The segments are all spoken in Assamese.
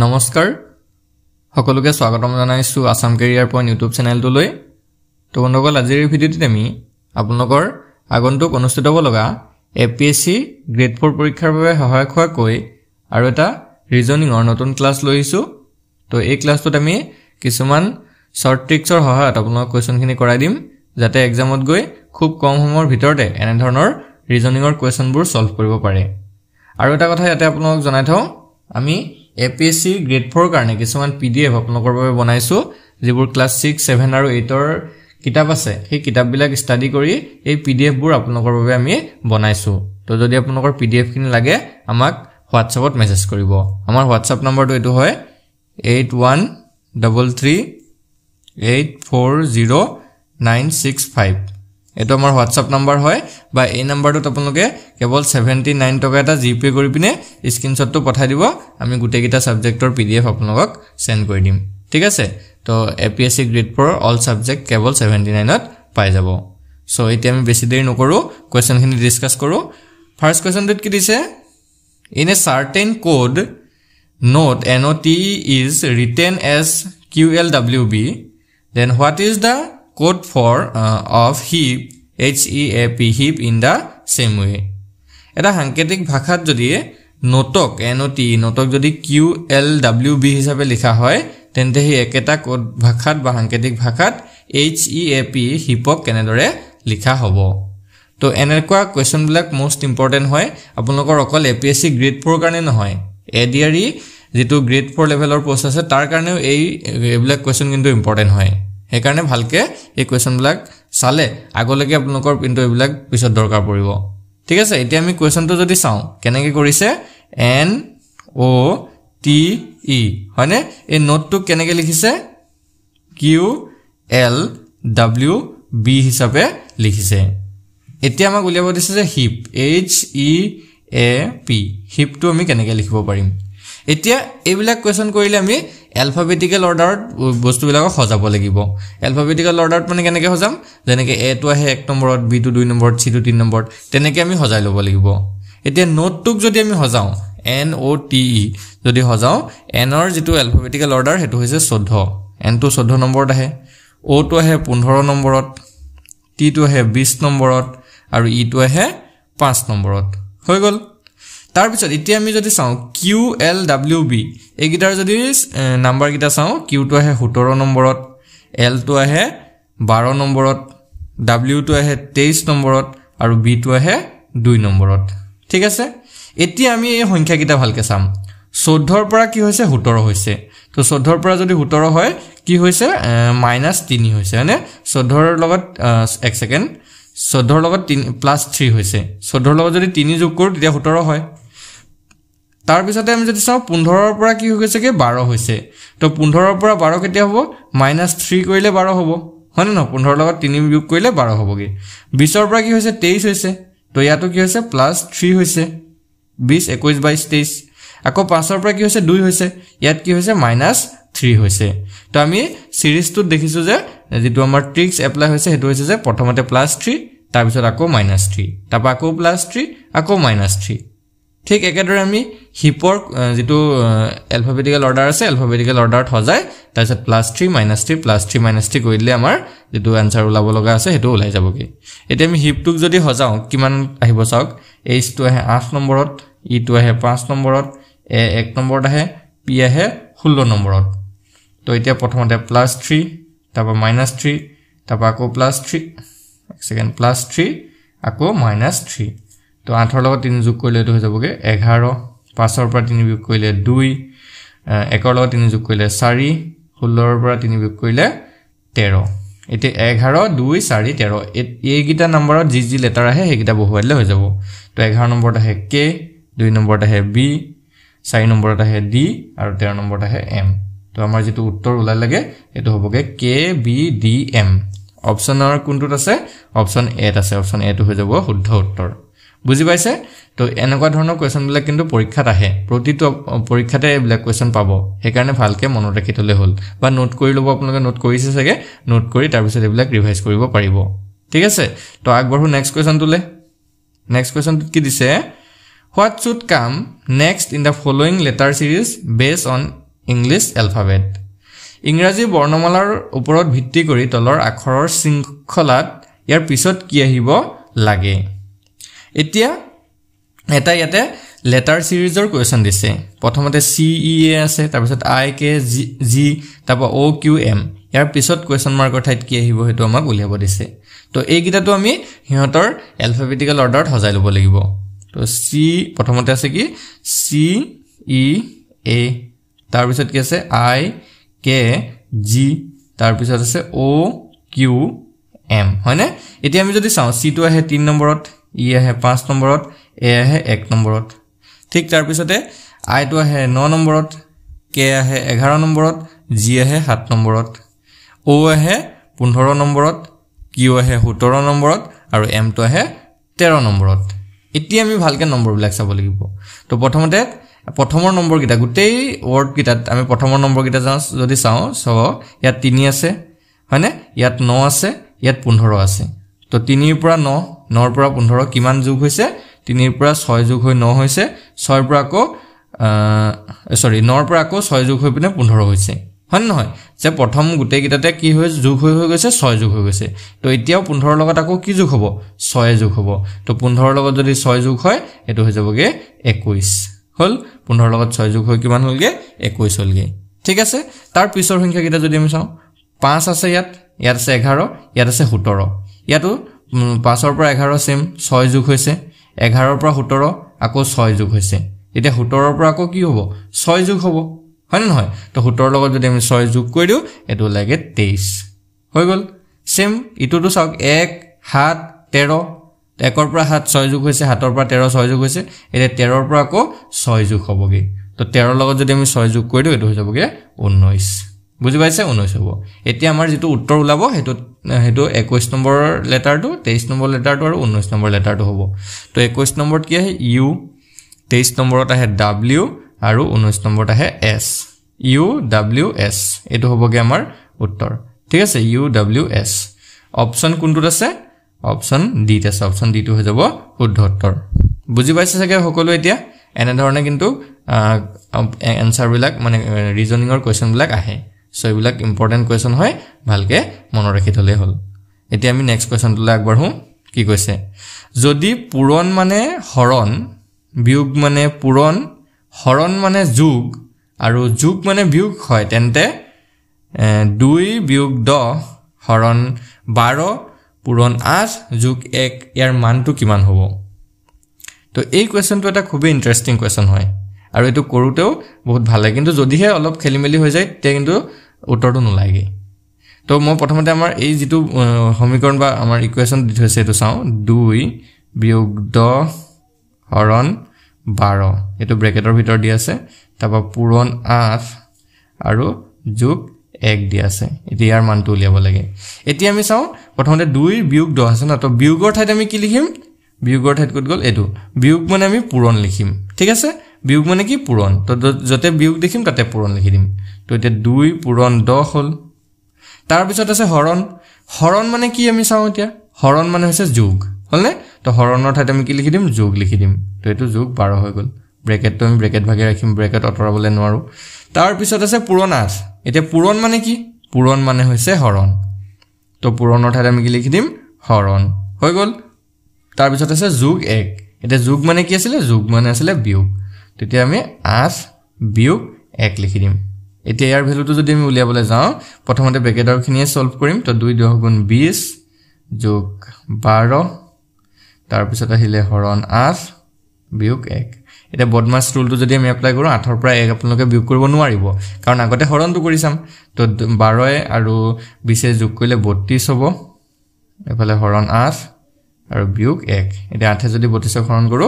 নমস্কাৰ সকলোকে স্বাগতম জনাইছো আসাম কেৰিয়াৰ পইণ্ট ইউটিউব চেনেলটোলৈ তো বন্ধুসকল আজিৰ ভিডিঅ'টোত আমি আপোনালোকৰ আগন্তুক অনুষ্ঠিত হ'ব লগা এপিএসসি গ্ৰেড 4 পৰীক্ষাৰ বাবে সহায়ক হোৱাকৈ আৰু এটা ৰিজনিংৰ নতুন ক্লাছ লৈছো তো এই ক্লাছটোত আমি কিছুমান শৰ্ট ট্ৰিক্সৰ সহায়ত আপোনালোকক কোৱেশ্যনখিনি কৰাই দিম যাতে এক্সামত গৈ খুব কম সময়ৰ ভিতৰতে এনে ধৰণৰ ৰিজনিংৰ কোৱেশ্যনবোৰ সলভ কৰিব পাৰে আৰু এটা কথা ইয়াতে আপোনালোকক জনাই থওঁ আমি এপিএসসি গ্ৰেড 4 কাৰণে কিছুমান পিডিএফ আপোনালোকৰ বাবে বনাইছো যিবোৰ ক্লাছ 6 7 আৰু 8 ৰ কিতাপ আছে সেই কিতাপবিলাক ষ্টাডি কৰি এই পিডিএফ বোৰ আপোনালোকৰ বাবে আমি বনাইছো তো যদি আপোনালোকৰ পিডিএফ খিনি লাগে আমাক হোৱাটছআপত মেছেজ কৰিব আমাৰ হোৱাটছআপ নম্বৰটো এটো হয় 8133840965 এটো আমাৰ হোৱাটছআপ নম্বৰ হয় বা এই নম্বৰটোত আপোনালোকে কেৱল 79 টকা এটা জিপে কৰি পিনে স্ক্ৰিনশ্বটটো পঠাই দিব আমি গুটেকিটা সাবজেক্টৰ পিডিএফ আপোনালোকক সেন্ড কৰি দিম ঠিক আছে তো এপিএসসি গ্ৰেড 4 অল সাবজেক্ট কেৱল 79 ত পাই যাব সো এতিয়া আমি বেছি দেৰি নকৰো কোৱেশ্যনখিনি ডিসকাস কৰো ফাৰ্স্ট কোৱেশ্যনটোত কি দিছে in a certain code note not is written as qlwb then what is the code for of heap heap in the same way এটা সাংকেতিক ভাষাত যদি নোটক নোটক যদি qlwb হিচাপে লিখা হয় তেন্তে হি একেটা কোড ভাষাত বা সাংকেতিক ভাষাত heap হিপক কেনেদৰে লিখা হ'ব তো এনেকুৱা কোৱেশ্যন বিলাক মোস্ট ইম্পৰ্টেন্ট হয় আপোনালোকৰ অকল এপিএসসি গ্ৰেড 4 কাৰণে নহয় এডিআৰই যেটো গ্ৰেড 4 লেভেলৰ পোষ্ট আছে তাৰ কাৰণেও এইবিলাক কোৱেশ্যন কিন্তু ইম্পৰ্টেন্ট হয় হে কাৰণে ভালকে এই কোৱেশ্যন বিলাক চালে আগলৈকে আপোনালোকৰ কিন্তু এইবিলাক পিছত দৰকাৰ পৰিব ঠিক আছে এতিয়া আমি কোৱেশ্যনটো যদি চাও কেনেকৈ কৰিছে এন ও টি ই হয়নে এই নোটটো কেনেকৈ লিখিছে কিউ এল ডব্লিউ বি হিচাপে লিখিছে এতিয়া আমাক উলিয়াব দিছে যে hip H E A P হিপটো আমি কেনেকৈ লিখিব পাৰিম এতিয়া এইবিলাক কোৱেশ্যন কৰিলে আমি এলফাবেটিক্যাল অৰ্ডাৰত বস্তুবিলাক সজাব লাগিব এলফাবেটিক্যাল অৰ্ডাৰত মানে কেনেকৈ সজাম যেনেকৈ এ টো আহে 1 নম্বৰত বি টো 2 নম্বৰত সি টো 3 নম্বৰত তেনেকৈ আমি সজাই ল'ব লাগিব এতিয়া নোটটোক যদি আমি সজাও এন ও টি ই যদি সজাও এনৰ যেটো এলফাবেটিক্যাল অৰ্ডাৰ হেতু হৈছে 14 এন টো 14 নম্বৰত আহে ও টো আহে 15 নম্বৰত টি টো আহে 20 নম্বৰত আৰু ই টো আহে 5 নম্বৰত হৈ গল তাৰ পিছত এতিয়া আমি যদি চাও কিউ এল ডব্লিউ বি এই গিটাৰ যদি নাম্বাৰ গিটা চাও কিউ টো আহে 17 নম্বৰত এল টো আহে 12 নম্বৰত ডব্লিউ টো আহে 23 নম্বৰত আৰু বি টো আহে 2 নম্বৰত ঠিক আছে এতিয়া আমি এই সংখ্যা গিটা ভালকে চাম 14 ৰ পৰা কি হৈছে 17 হৈছে তো 14 ৰ পৰা যদি 17 হয় কি হৈছে -3 হৈছে মানে 14 ৰ লগত এক সেকেন্ড 14 ৰ লগত 3 প্লাস 3 হৈছে 14 ৰ লগত যদি 3 যোগ কৰো তেতিয়া 17 হয় তাৰ পিছতে আমি যদি চাও 15 ৰ পৰা কি হৈ গৈছে কি 12 হৈছে তো 15 ৰ পৰা 12 কেতিয়া হ'ব -3 কৰিলে 12 হ'ব হয়নে ন 15 ৰ লগত 3 যোগ কৰিলে 12 হ'বগে 20 ৰ পৰা কি হৈছে 23 হৈছে তো ইয়াতো কি হৈছে +3 হৈছে 20 21 22 23 আকৌ 5 ৰ পৰা কি হৈছে 2 হৈছে ইয়াত কি হৈছে -3 হৈছে তো আমি সিৰিজটো দেখিছো যে যেটো আমাৰ ট্ৰিক্স এপ্লাই হৈছে হেতু হৈছে যে প্ৰথমতে +3 তাৰ পিছত আকৌ -3 তাৰপা আকৌ +3 আকৌ -3 ঠিক একেদৰে আমি হিপৰ যেটো এলফাবেটিক্যাল অৰ্ডাৰ আছে এলফাবেটিক্যাল অৰ্ডাৰত সজাই তাৰ পিছত +3 -3 +3 -3 কৰিলে আমাৰ যেটো আনসাৰ ওলাব লগা আছে হেতু ওলাই যাবগে এতিয়া আমি হিপটোক যদি সজাও কিমান আহিব চাওক এইচ টো আহে 8 নম্বৰত ই টো আহে 5 নম্বৰত এ 1 নম্বৰত আহে পি আহে 16 নম্বৰত তো এতিয়া প্ৰথমতে +3 তাৰপা -3 তাৰপা আকৌ +3 এক সেকেন্ড +3 আকৌ -3 তো 8 ৰ লগত 3 যোগ কৰিলে এটো হৈ যাবগে 11 5 ৰ পৰা 3 যোগ কৰিলে 2 1 ৰ লগত 3 যোগ কৰিলে 4 16 ৰ পৰা 3 যোগ কৰিলে 13 এতিয়া 11 2 4 13 এই গিটা নম্বৰত যি লেটাৰ আহে হেগিটা বহুৱালে হৈ যাব তো 11 নম্বৰত আহে কে 2 নম্বৰত আহে বি 4 নম্বৰত আহে ডি আৰু 13 নম্বৰত আহে এম তো আমাৰ যেটো উত্তৰ ওলাই লাগে এটো হ'বগে কে বি ডি এম অপচনৰ কোনটোত আছে অপচন এ আছে অপচন এ টো হৈ যাব শুদ্ধ উত্তৰ বুজি পাইছে তো এনেকুৱা ধৰণৰ কোৱেশ্যন বিলাক কিন্তু পৰীক্ষাত আহে প্ৰতিটো পৰীক্ষাতে এইবিলাক কোৱেশ্যন পাব হে কাৰণে ভালকে মনত ৰাখি থলে হ'ল বা নোট কৰি লব আপোনালোকে নোট কৰিছে চাগে নোট কৰি তাৰ পিছত এইবিলাক ৰিভাইজ কৰিব পাৰিব ঠিক আছে তো আগবঢ়ো নেক্সট কোৱেশ্যনটোলে নেক্সট কোৱেশ্যনটো কি দিছে What should come next in the following letter series based on English alphabet ইংৰাজী বৰ্ণমালাৰ ওপৰত ভিত্তি কৰি তলৰ আখৰৰ শৃংখলাত ইয়াৰ পিছত কি আহিব লাগে এতিয়া এটা ইয়াতে লেটাৰ সিৰিজৰ কোৱেশ্চন দিছে প্ৰথমতে সি ই এ আছে তাৰ পিছত আই কে জি তাৰপা অ কিউ এম ইয়াৰ পিছত কোৱেশ্চন মাৰ্কৰ ঠাইত কি আহিব হেতু আমাক উলিয়াব দিছে তো এই কিটাটো আমি হিহঁতৰ এলফাবেটিক্যাল অৰ্ডাৰত সজাই ল'ব লাগিব তো সি প্ৰথমতে আছে কি সি ই এ তাৰ পিছত কি আছে আই কে জি তাৰ পিছত আছে অ কিউ এম হয়নে এতিয়া আমি যদি চাও সি টো আহে 3 নম্বৰত ই আহে 5 নম্বৰত এ আহে 1 নম্বৰত ঠিক তাৰ পিছতে আই টো আহে 9 নম্বৰত কে আহে 11 নম্বৰত জি আহে 7 নম্বৰত অ আহে 15 নম্বৰত কিউ আহে 17 নম্বৰত আৰু এম টো আহে 13 নম্বৰত এতিয়া আমি ভালকে নম্বৰবিলাক চাব লাগিব তো প্ৰথমতে প্ৰথমৰ নম্বৰ কিটা গুটেই ওয়াৰ্ড কিটাত আমি প্ৰথমৰ নম্বৰ কিটা যদি চাও সব ইয়াত 3 আছে হয়নে ইয়াত 9 আছে ইয়াত 15 আছে তো 3 ৰ পৰা 9 9 ৰ পৰা 15 কিমান যোগ হৈছে 3 ৰ পৰা 6 যোগ হৈ 9 হৈছে 6 ৰ পৰা আকৌ 9 ৰ পৰা আকৌ 6 যোগ হৈ পিনে 15 হৈছে হয় নহয় যে প্ৰথম গুটেই কিটাতে কি হৈ যোগ হৈ গৈছে 6 যোগ হৈ গৈছে তো এতিয়াও 15 লগত আকৌ কি যোগ হ'ব 6 যোগ হ'ব তো 15 লগত যদি 6 যোগ হয় এটো হৈ যাবগে 21 হল 15 লগত 6 যোগ হৈ কিমান হলগে 21 হলগে ঠিক আছে তাৰ পিছৰ সংখ্যা কিটা যদি আমি চাও 5 আছে ইয়াত আছে 11 ইয়াত আছে 17 ইয়াতো 5 ৰ পৰা 11 সেম 6 যোগ হৈছে 11 ৰ পৰা 17 আকৌ 6 যোগ হৈছে এতিয়া 17 ৰ পৰা আকৌ কি হ'ব 6 যোগ হ'ব হয় না নহয় তো 17 লগত যদি আমি 6 যোগ কৰি দিও এটো লাগে 23 হৈ গল সেম ইটোটো চাওক 1 7 13 1 ৰ পৰা 7 6 যোগ হৈছে 7 ৰ পৰা 13 6 যোগ হৈছে এতিয়া 13 ৰ পৰা আকৌ 6 যোগ হ'বগে তো 13 ৰ লগত যদি আমি 6 যোগ কৰি দিও এটো হৈ যাবগে 19 বুজি পাইছে 19 হ'ব এতিয়া আমাৰ যেটো উত্তৰ ওলাব হেতু 21 নম্বৰ লেটাৰটো 23 নম্বৰ লেটাৰটো আৰু 19 নম্বৰ লেটাৰটো হ'ব তো 21 নম্বৰত কি আহে ইউ 23 নম্বৰত আহে ডব্লিউ আৰু 19 নম্বৰত আহে এস ইউ ডব্লিউ এস এটো হ'বগে আমাৰ উত্তৰ ঠিক আছে ইউ ডব্লিউ এস অপচন কোনটোত আছে অপচন ডি ত আছে অপচন ডি টো হৈ যাব শুদ্ধ উত্তৰ বুজি পাইছে চাগে সকলো এতিয়া এনে ধৰণে কিন্তু আনসাৰ বিলাক মানে ৰিজনিংৰ কোৱেশ্চন বিলাক আহে সো এইবিলাক ইম্পৰ্টেন্ট কোৱেশ্চন হয় ভালকে মনত ৰাখি থলে হল এতিয়া আমি নেক্সট কোৱেশ্চনটোলৈ আগবাঢ়ো কি কৈছে যদি পূৰণ মানে হৰণ বিয়োগ মানে পূৰণ হৰণ মানে যোগ আৰু যোগ মানে বিয়োগ হয় তেন্তে 2 বিয়োগ 10 হৰণ 12 পূৰণ 8 যোগ 1 ইয়াৰ মানটো কিমান হ'ব তো এই কোৱেশ্চনটো এটা খুব ইন্টাৰেষ্টিং কোৱেশ্চন হয় আৰু এটো কৰোতেও বহুত ভাল লাগে কিন্তু যদিহে অলপ খেলিমেলি হৈ যায় তে কিন্তু উত্তৰটো নলাগে তো মই প্ৰথমতে আমাৰ এই যেটো সমীকৰণ বা আমাৰ ইকুৱেশ্যন দি থৈছে এটো চাও 2 বিয়োগ 10 হৰণ 12 এটো ব্ৰেকেটৰ ভিতৰ দি আছে তাপা পূৰণ 8 আৰু যোগ 1 দি আছে এতিয়া ইয়াৰ মানটো উলিয়াব লাগে এতিয়া আমি চাও প্ৰথমতে 2 বিয়োগ 10 আছে না তো বিয়োগৰ ঠাইত আমি কি লিখিম বিয়োগৰ ঠাইত কত গল এটো বিয়োগ মানে আমি পূৰণ লিখিম ঠিক আছে বিয়োগ মানে কি পূৰণ তো যতে বিয়োগ দেখিম তাতে পূৰণ লিখি দিম তো এতিয়া 2 পূৰণ 10 হল তাৰ পিছত আছে হৰণ হৰণ মানে কি আমি চাও এতিয়া হৰণ মানে হৈছে যোগ হলনে তো হৰণৰ ঠাইত আমি কি লিখি দিম যোগ লিখি দিম তো এটো যোগ 12 হৈ গল ব্ৰেকেটটো আমি ব্ৰেকেট ভাগে ৰাখিম ব্ৰেকেট অতৰাবলে নোৱাৰো তাৰ পিছত আছে পূৰণ 8 এতিয়া পূৰণ মানে কি পূৰণ মানে হৈছে হৰণ তো পূৰণৰ ঠাইত আমি কি লিখি দিম হৰণ হৈ গল তাৰ পিছত আছে যোগ 1 এটা যোগ মানে কি আছিল যোগ মানে আছিল বিয়োগ তেতিয়া আমি 8 বিয়োগ 1 লিখি দিম এতিয়া ইয়াৰ ভ্যালুটো যদি আমি উলিয়াবলৈ যাও প্ৰথমতে ব্ৰেকেটৰ খিনিয়ে সলভ কৰিম তো 2 10 গুণ 20 যোগ 12 তাৰ পিছত আহিলে হৰণ 8 বিয়োগ 1 এটা বদমাছ ৰুলটো যদি আমি এপ্লাই কৰো 8 ৰ পৰা 1 আপোনালোকে বিয়োগ কৰিব নোৱাৰিব কাৰণ আগতে হৰণটো কৰিছাম তো 12 আৰু 20 যোগ কৰিলে 32 হ'ব এফালে হৰণ 8 আৰু বিয়োগ 1 এটা 8 যদি 32 হৰণ কৰো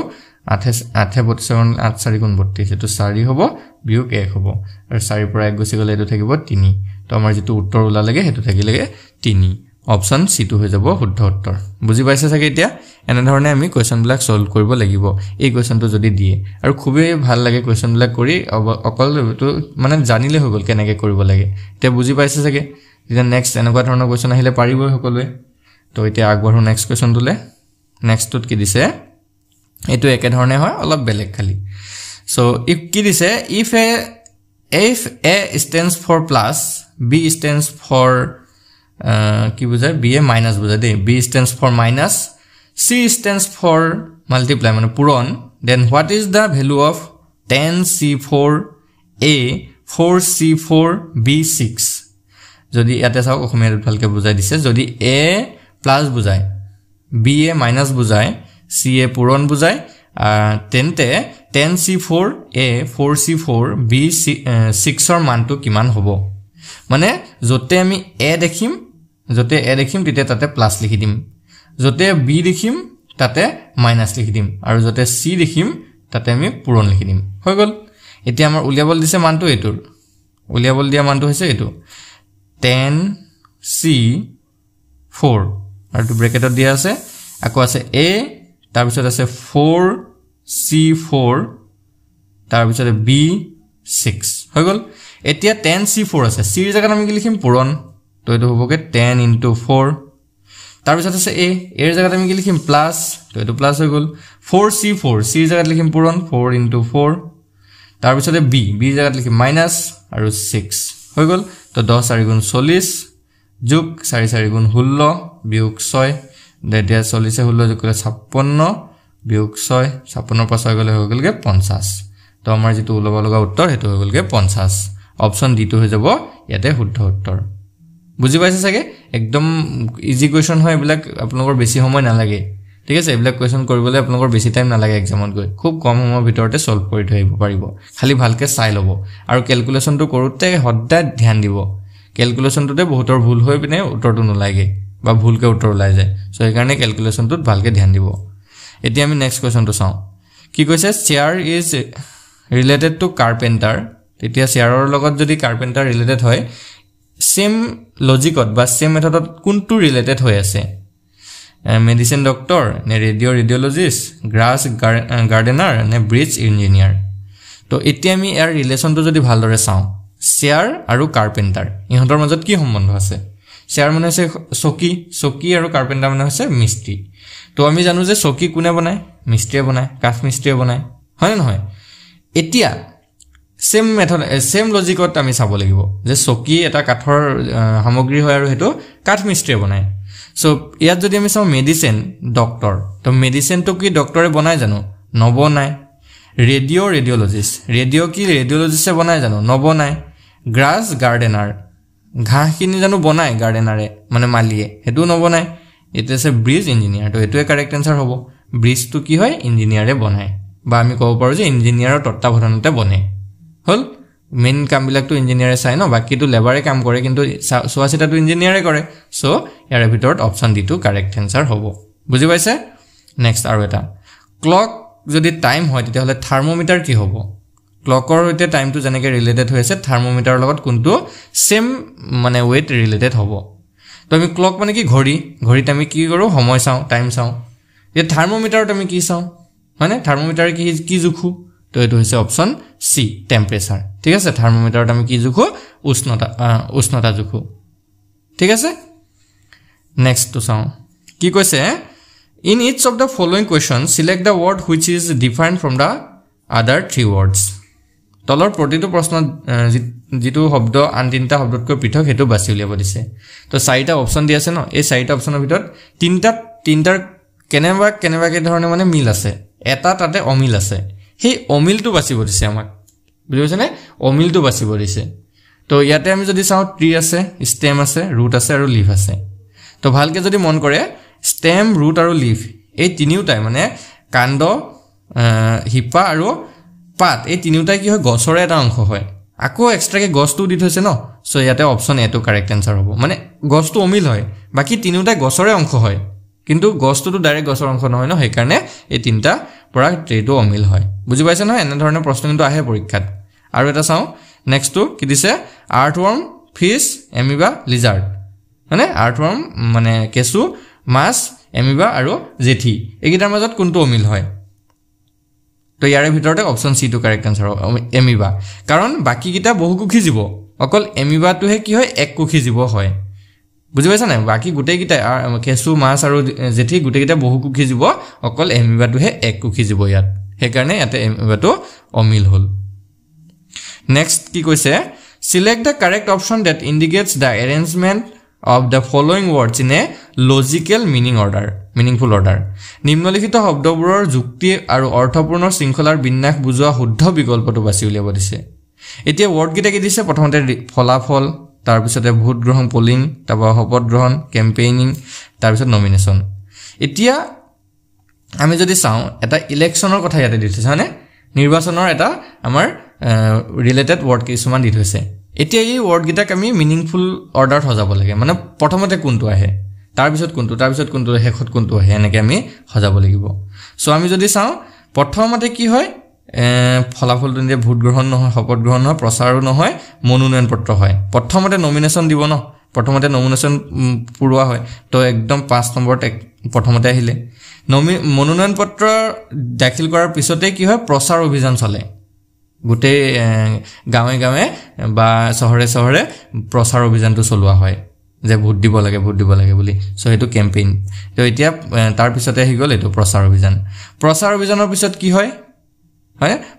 8 32 হৰণ 8 4 গুণ 32 এটো 4 হ'ব বিয়োগ 1 হ'ব আৰু 4 ৰ পৰা 1 গুচি গলে এটো থাকিব 3 তো আমাৰ যেটো উত্তৰ ওলালেগে হেতু থাকিলেগে 3 অপচন সি টো হৈ যাব শুদ্ধ উত্তৰ বুজি পাইছে চাগে এতিয়া এনে ধৰণে আমি কোৱেশ্চন বিলাক সলভ কৰিব লাগিব এই কোৱেশ্চনটো যদি দিয়ে আৰু খুবেই ভাল লাগে কোৱেশ্চন বিলাক কৰি অকল তো মানে জানিলে হৈ গল কেনেকৈ কৰিব লাগে এতিয়া বুজি পাইছে চাগে এতিয়া নেক্সট এনেকুৱা ধৰণৰ কোৱেশ্চন আহিলে পাৰিব সকলোৱে তো এতিয়া আগবাঢ়ো নেক্সট কোৱেশ্চনটোলে নেক্সটত কি দিছে এটো একে ধৰণে হয় অলপ বেলেগ খালি সো ইফ কি দিছে if A if A stands for plus, B stands for কি বুঝায় B এ মাইনাস বুঝায় দেই B stands for minus, C stands for multiply মানে পূরণ, then what is the value of 10C4A 4C4B6? যদি ইয়াতে চাও অসমীয়াত ভালকে বুজাই দিছে যদি A প্লাস বুজায় B এ মাইনাস বুজায় C এ পূরণ বুজায় তেন্তে 10C4A 4C4B6 ৰ মানটো কিমান হ'ব মানে যতে আমি A দেখিম তেতিয়া তাতে প্লাস লিখি দিম যতে B দেখিম তাতে মাইনাস লিখি দিম আৰু যতে C দেখিম তাতে আমি পূৰণ লিখি দিম হৈ গল এতিয়া আমাৰ উলিয়াবল দিছে মানটো এটোৰ উলিয়াবল দিয়া মানটো হৈছে এটো 10C4 আৰু টু ব্ৰেকেটত দিয়া আছে আকৌ আছে A তাৰ পিছত আছে 4C4 তাৰ পিছত B6 হৈ গল এতিয়া 10C4 আছে C ৰ জাগাত আমি কি লিখিম পূৰণ তো এটো হ'বগে 10 * 4 তাৰ পিছত আছে A এৰ জাগাত আমি কি লিখিম প্লাস তো এটো প্লাস হৈ গল 4C4 C ৰ জাগাত লিখিম পূৰণ 4 * 4 তাৰ পিছত B ৰ জাগাত লিখিম মাইনাস আৰু 6 হৈ গল তো 10 * 4 = 40 যোগ 4 * 4 = 16 বিয়োগ 6 তেতিয়া 40 * 16 যোগ কৰিলে 56 বিয়োগ 6 56 পাছ হৈ গলগে 50 তো আমাৰ যেটো ওলাব লগা উত্তৰ হেতু হৈ গলগে 50 অপচন ডি টো হৈ যাব ইয়াতে শুদ্ধ উত্তৰ বুজি পাইছে সাগে একদম ইজি কোৱেশ্চন হয় এবিলাক আপোনালোকৰ বেছি সময় নালাগে ঠিক আছে এবিলাক কোৱেশ্চন কৰিবলৈ আপোনালোকৰ বেছি টাইম নালাগে এক্সামত গৈ খুব কম সময়ৰ ভিতৰতে সলভ কৰি থৈব পাৰিব খালি ভালকে চাই লব আৰু ক্যালকুলেশনটো কৰোতে সদায় ধ্যান দিব ক্যালকুলেশনটোতে বহুতৰ ভুল হৈ পিনে উত্তৰটো নলাগে বা ভুলকে উত্তৰ ওলাই যায় সো এই কাৰণে ক্যালকুলেশনটোত ভালকে ধ্যান দিব এতিয়া আমি নেক্সট কোৱেশ্চনটো চাও কি কৈছে chair is related to carpenter তেতিয়া চেয়াৰৰ লগত যদি কাৰ্পেন্টাৰ ৰিলেটেড হয় সেম লজিকত বা সেম মেথডত কোনটো ৰিলেটেড হৈ আছে মেডিসিন ডক্টৰ নে ৰেডিঅলজিষ্ট গ্ৰাছ গাৰ্ডেনাৰ নে ব্ৰিজ ইঞ্জিনিয়াৰ তো এতিয়া আমি ইয়াৰ ৰিলেশনটো যদি ভালদৰে চাও চেয়াৰ আৰু কাৰ্পেন্টাৰ ইহঁতৰ মাজত কি সম্বন্ধ আছে চেয়াৰ মানে আছে চকী আৰু কাৰ্পেন্টাৰ মানে আছে মিস্ত্ৰী তো আমি জানো যে চকী কোনে বনায় মিস্ত্ৰীয়ে বনায় কাঠ মিস্ত্ৰীয়ে বনায় হয় নহয় এতিয়া সেম মেথড সেম লজিকত আমি চাব লাগিব যে চকী এটা কাঠৰ সামগ্ৰী হয় আৰু হেতু কাঠ মিস্ত্ৰীয়ে বনায় সো ইয়াত যদি আমি চাও মেডিসিন ডক্টৰ তো মেডিসিন তো কি ডক্টৰে বনায় জানো নবনায় ৰেডিঅলজিষ্ট কি ৰেডিঅলজিষ্টে বনায় জানো নবনায় গ্ৰাছ গাৰ্ডেনাৰ ঘাঁহখিনি জানো বনায় গাৰ্ডেনাৰে মানে মালিয়ে হেতু নবনায় এটা আছে ব্ৰিজ ইঞ্জিনিয়াৰ তো এটোৱে কাৰেক্ট আনসাৰ হ'ব ব্ৰিজ তো কি হয় ইঞ্জিনিয়াৰে বনায় বা আমি ক'ব পাৰো যে ইঞ্জিনিয়াৰৰ তত্ত্বাৱধানতে বনে হল মেইন কামবিলাক তো ইঞ্জিনিয়াৰে চাই ন বাকি তো লেবাৰে কাম কৰে কিন্তু সোৱাচিটা তো ইঞ্জিনিয়াৰে কৰে সো ইয়াৰ ভিতৰত অপচন ডি টো কাৰেক্ট আনসাৰ হ'ব বুজি পাইছে নেক্সট আৰু এটা ক্লক যদি টাইম হয় তেতিয়া হলে থাৰ্মোমিটাৰ কি হ'ব ক্লকৰ সৈতে টাইমটো যেনেকৈ ৰিলেটেড হৈ আছে থাৰ্মোমিটাৰৰ লগত কোনটো সেম মানে ওয়েট ৰিলেটেড হ'ব তো আমি ক্লক মানে কি ঘড়ীত আমি কি কৰো সময় চাও টাইম চাও এই থাৰ্মোমিটাৰত আমি কি চাও মানে থাৰ্মোমিটাৰ কি জুখু তো এটো হৈছে অপচন সি টেম্পাৰেচাৰ ঠিক আছে থাৰ্মোমিটাৰত আমি কি জুখো উষ্ণতা জুখো ঠিক আছে নেক্সট তো চাও কি কৈছে in each of the following questions select the word which is different from the other three words তলৰ প্ৰতিটো প্ৰশ্ন যেটো শব্দ আন তিনটা শব্দতকৈ পৃথক হেতু বাছি উলিয়াব দিছে তো চাৰিটা অপচন দি আছে ন এই চাৰিটা অপচনৰ ভিতৰত তিনটাৰ কেনেবাকে ধৰণে মানে মিল আছে এটা তাতে অমিল আছে সেই অমিলটো বাছিব দিছে আমাক বুজিছে নে অমিলটো বাছিব দিছে তো ইয়াতে আমি যদি চাও ট্ৰি আছে ষ্টেম আছে ৰুট আছে আৰু লিফ আছে তো ভালকে যদি মন কৰে ষ্টেম ৰুট আৰু লিফ এই তিনিওটাই মানে কাণ্ড হিপা আৰু পাত এই তিনিওটাই কি হয় গছৰে এটা অংশ হয় আকৌ এক্সট্ৰাকে গছটো দি থৈছে ন সো ইয়াতে অপচন এ টো কাৰেক্ট আনসাৰ হ'ব মানে গছটো অমিল হয় বাকি তিনিওটাই গছৰে অংশ হয় কিন্তু গছটো তো ডাইৰেক্ট গছৰ অংশ নহয় ন সেই কাৰণে এই তিনটা পৰা ট্ৰেটো অমিল হয় বুজি পাইছে নহয় এনে ধৰণৰ প্ৰশ্ন কিন্তু আহে পৰীক্ষাত আৰু এটা চাও নেক্সট তো কি দিছে আৰ্থৱৰ্ম ফিশ এমিবা লিজাৰ্ড মানে আৰ্থৱৰ্ম মানে কেঁচু মাছ এমিবা আৰু জেঠি এইকেইটাৰ মাজত কোনটো অমিল হয় তো ইয়াৰে ভিতৰতে অপচন সি টো কাৰেক্ট আনসাৰ এমিবা কাৰণ বাকি কিটা বহুকুখী জীৱ অকল এমিবাটোহে কি হয় এককুখী জীৱ হয় বুজি পাইছা না বাকি গুটেই কিটা কেঁচু মাছ আৰু জেঠি গুটেই কিটা বহুকুখী জীৱ অকল এমিবাটোহে এককুখী জীৱ ইয়াত সেই কাৰণে ইয়াতে এমিবাটো অমিল হল নেক্সট কি কৈছে select the correct option that indicates the arrangement of the following words in a logical meaningful order নিম্নলিখিত শব্দবোৰৰ যুক্তি আৰু অৰ্থপূৰ্ণ শৃংখলাৰ বিন্যাস বুজোৱা শুদ্ধ বিকল্পটো বাছি উলিয়াব দিছে এতিয়া ওয়াৰ্ড কিটা কি দিছে প্ৰথমতে ফলাফল তাৰ পিছতে ভোট গ্ৰহণ পোলিং তাৰপৰা শপত গ্ৰহণ কেম্পেইনিং তাৰ পিছত নমিনেশন এতিয়া আমি যদি চাও এটা ইলেকশনৰ কথা ইয়াতে দিছে মানে নিৰ্বাচনৰ এটা আমাৰ ৰিলেটেড ওয়াৰ্ড কিছুমান দি থৈছে এতিয়া এই ওয়াৰ্ড গিটাক আমি মিনিংফুল অৰ্ডাৰত সজাব লাগে মানে প্ৰথমতে কোনটো আহে তাৰ পিছত কোনটো হেখত কোনটো আহে এনেকৈ আমি সজাব লাগিব সো আমি যদি চাও প্ৰথমতে কি হয় ফলাফলটো দিয়ে ভোট গ্ৰহণ নহয় শপত গ্ৰহণ নহয় প্ৰচাৰো নহয় মনোনয়ন পত্ৰ হয় প্ৰথমতে নমিনেশন দিব ন প্ৰথমতে নমিনেশন পুৰোৱা হয় তো একদম 5 নম্বৰত প্ৰথমতে আহিলে মনোনয়ন পত্ৰ দাখিল কৰাৰ পিছতে কি হয় প্ৰচাৰ অভিযান চলে গুটে গাঁৱে গাঁৱে বা চহৰে প্ৰচাৰ অভিযানটো চলোৱা হয় যে ভোট দিব লাগে বুলি সো এটো কেম্পেইন তো এতিয়া তাৰ পিছতে আহি গল এটো প্ৰচাৰ অভিযানৰ পিছত কি হয়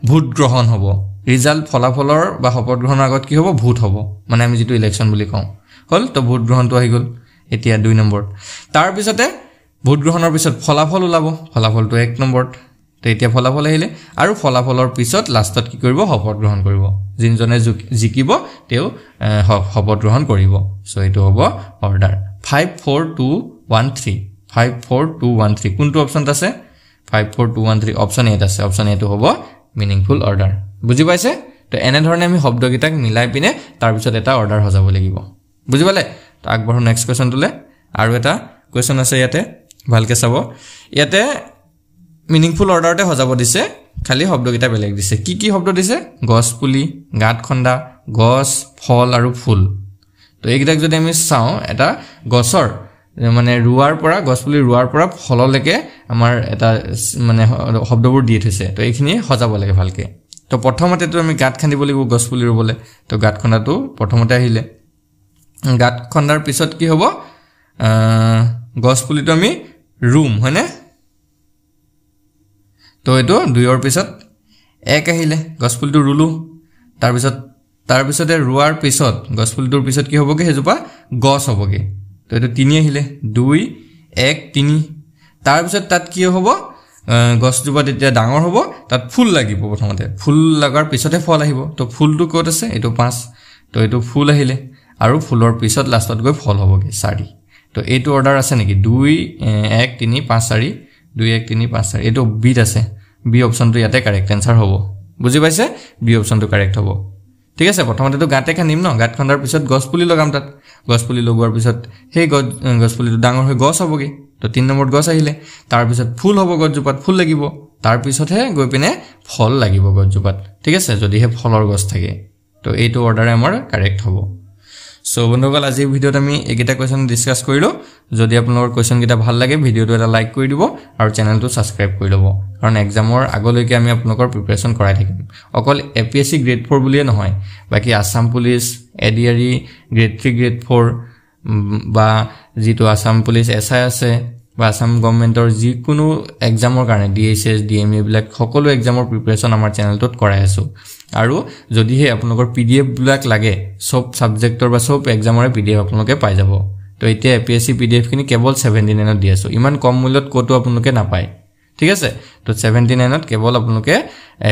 ভোট গ্ৰহণ হ'ব ৰিজাল্ট ফলাফলৰ বা শপত গ্ৰহণৰ আগত কি হ'ব ভোট হ'ব মানে আমি যেটো ইলেকশন বুলি কওঁ হল তো ভোট গ্ৰহণটো আহি গল এতিয়া 2 নম্বৰ তাৰ পিছতে ভোট গ্ৰহণৰ পিছত ফলাফল ওলাব ফলাফলটো 1 নম্বৰত তো এতিয়া ফলাফল আহিলে আৰু ফলাফলৰ পিছত লাষ্টত কি কৰিব শপত গ্ৰহণ কৰিব জিনজনে জিকিব তেও শপত গ্ৰহণ কৰিব সো এটো হ'ব অৰ্ডাৰ 54213 কোনটো অপচন আছে 54213 অপচন এ আছে অপচন এটো হ'ব মিনিংফুল অৰ্ডাৰ বুজি পাইছে তো এনে ধৰণে আমি শব্দগিটাক মিলাই পিনে তাৰ পিছত এটা অৰ্ডাৰ হজাব লাগিব বুজি পালে তো আগবঢ়ো নেক্সট কোৱেশ্চনটোলে আৰু এটা কোৱেশ্চন আছে ইয়াতে ভালকে চাব ইয়াতে মিনিংফুল অৰ্ডাৰতে হজাব দিছে খালি শব্দগিটা বেলেগ দিছে কি শব্দ দিছে গছ পুলি গাঁত খন্দা গছ ফল আৰু ফুল তো এইগিটাক যদি আমি চাও এটা গছৰ মানে ৰুৱাৰ পৰা গছ পুলি ৰুৱাৰ পৰা ফললৈকে আমাৰ এটা মানে শব্দবোৰ দি থৈছে তো এইখিনি হজাব লাগে ভালকে তো প্ৰথমতে তো আমি গাঁত খান্দিব লাগিব গছ পুলি ৰুবলে তো গাঁত খন্দাটো প্ৰথমতে আহিলে গাঁত খন্দাৰ পিছত কি হ'ব গছ পুলিটো আমি ৰুম হয়নে তো এটো 2 ৰ পিছত 1 আহিলে গছ পুলিটো ৰুলু তাৰ পিছতে ৰুৱাৰ পিছত গছ পুলিটোৰ পিছত কি হ'বগে হেজুপা গছ হ'বগে তো এটো 3 আহিলে 2 1 3 তাৰ পিছত তাত কি হ'ব গছজোপা তেতিয়া ডাঙৰ হ'ব তাত ফুল লাগিব প্ৰথমতে ফুল লগাৰ পিছতে ফল আহিব তো ফুলটো ক'ত আছে এটো 5 তো এটো ফুল আহিলে আৰু ফুলৰ পিছত লাষ্টত গৈ ফল হ'বগে 4 তো এটো অৰ্ডাৰ আছে নেকি 2 1 3 5 4 2 1 3 5 4 এটো বি আছে বি অপচনটো ইয়াতে কাৰেক্ট আনসাৰ হ'ব বুজি পাইছে বি অপচনটো কাৰেক্ট হ'ব ঠিক আছে প্ৰথমতে তো গাঁতে খানিম ন গাঁত খন্দাৰ পিছত গছ পুলি লগাম তাত গছ পুলি লগোৱাৰ পিছত সেই গছ পুলিটো ডাঙৰ হৈ গছ হ'বগে তো 3 নম্বৰত গছ আহিলে তাৰ পিছত ফুল হ'ব গছজোপাত ফুল লাগিব তাৰ পিছতহে গৈ পিনে ফল লাগিব গছজোপাত ঠিক আছে যদিহে ফলৰ গছ থাকে তো এইটো অৰ্ডাৰে আমাৰ কাৰেক্ট হ'ব সো বন্ধুসকল আজি ভিডিওত আমি একেটা কোৱেশ্চন ডিসকাস কৰিলো যদি আপোনালোকৰ কোৱেশ্চন কিটা ভাল লাগে ভিডিওটো এটা লাইক কৰি দিব আৰু চেনেলটো সাবস্ক্ৰাইব কৰি ল'ব কাৰণ এক্সামৰ আগলৈকে আমি আপোনালোকৰ প্ৰিপাৰেচন কৰাই থাকিম অকল এপিএসসি গ্ৰেড 4 বুলিয়ে নহয় বাকি Assam police ADRE grade 3 grade 4 বা যেটো আসাম পুলিচ এসআই আছে বা আসাম গভৰ্ণমেন্টৰ যিকোনো এক্সামৰ কাৰণে ডিএছএছ ডিএমএ বিলাক সকলো এক্সামৰ প্ৰিপাৰেচন আমাৰ চেনেলটোত কৰাই আছো আৰু যদিহে আপোনালোকৰ পিডিএফ বিলাক লাগে সব সাবজেক্টৰ বা সব এক্সামৰে পিডিএফ আপোনালোকে পাই যাব তো এতিয়া এপিএসসি পিডিএফ খিনি কেৱল 79 ত দি আছো ইমান কম মূল্যত কোটো আপোনালোকে নাপায় ঠিক আছে তো 79 ত কেৱল আপোনালোকে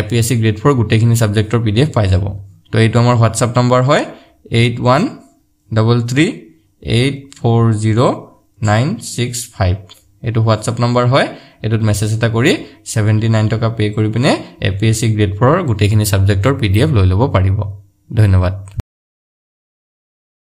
এপিএসসি গ্ৰেড 4 গুটেখিনি সাবজেক্টৰ পিডিএফ পাই যাব তো এইটো আমাৰ WhatsApp নম্বৰ হয় 8133840965 এটো WhatsApp নম্বৰ হয় এটোত মেসেজ এটা কৰি 79 টকা পে কৰি পিনে এপিএসসি গ্ৰেড 4 গুটেখিনি সাবজেক্টৰ পিডিএফ লৈ ল'ব পাৰিব ধন্যবাদ